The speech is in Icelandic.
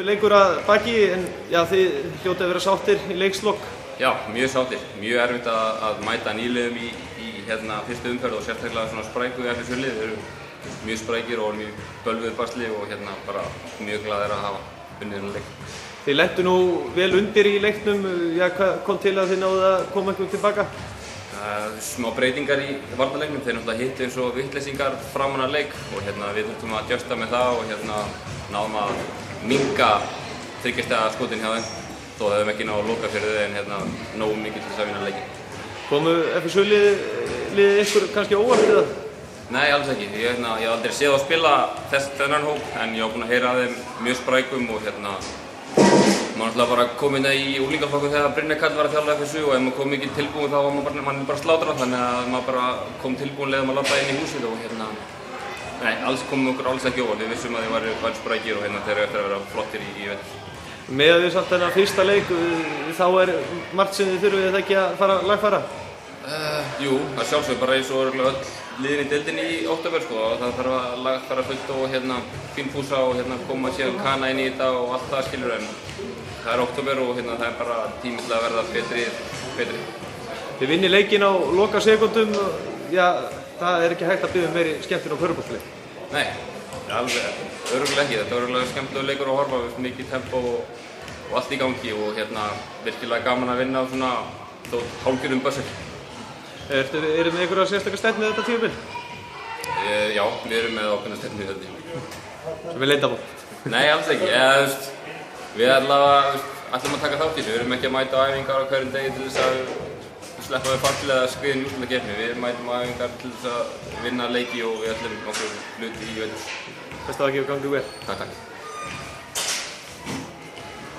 Leikur að baki en já, þið hljótið að vera sáttir í leikslok. Já, mjög sáttir. Mjög erfitt að mæta nýliðum í fyrstu umferð og sérstaklega svona spræku FSU-lið. Þeir eru mjög sprækir og mjög bölvuð basli og bara mjög glaðir að hafa unnið þennan leik. Þið lentu nú vel undir í leiknum. Já, hvað kom til að þið náðu að koma einhvern tilbaka? Smá breytingar í varnarleiknum. Þeir náttúrulega hittu eins og vitleysingar framan að leik og við þurftum að adjusta með það og náðum að minnka þryggjastega skotin hjá þeim. Þó hefðum ekki náðu að loka fyrir þau en nógu mikið til þess að vinna leikin. Komu FSU-liðið ykkur kannski óvart eða? Nei, alls ekki. Ég hef aldrei séð að spila þennan hóp en ég var búinn að heyra af þeim mjög sprækum og maður náttúrulega bara kom inn í úlingaflokkum þegar Brynjar Karl var að þjálfa FSU og ef maður kom ekki tilbúinn þá var maður bara slátrað þannig að maður bara kom tilbúinn leið að maður labbaði inn í húsið og nei, alls kom okkur alls ekki óvart. Við vissum að þeir væru sprækir og þeir eru eftir að vera flottir í vetur. Með því samt þennan fyrsta leik, þá margt sem þið þurfið ekki að fara að lagfæra? Jú, það sjálfsög bara eins og öll liðin í deildinni í október og það þarf að lagfæra fullt og fínpúsa og koma síðan kana inn í þetta og allt það skilur en það október og það bara tími til að verða betri. Þið vinnið leikinn á loka sekúndum, já, það ekki hægt að biðja meiri skemmtun á körfuboltaleik? Nei, alveg örugglega ekki. Þetta var örugglega skemmtilegur leikur að horfa, mikið tempó og allt í gangi og virkilega gaman að vinna á svona hálfgerðum bössur. Eruð með einhverja sérstaka stefnu þetta tímabil? Já, við erum með ákveðna stefnu þetta tímabil. Sem leyndamál? Nei, alls ekki. Við ætlum að taka þátt í þessu. Við erum ekki að mæta á æfingar á hverjum degi til þess að sleppa við fall eða skriða í úrslitakeppni. Við mætum á æfingar til þess að vinna leiki og við ætlum okkur hluti í vetur. Best að það gefur gangið vel. Takk.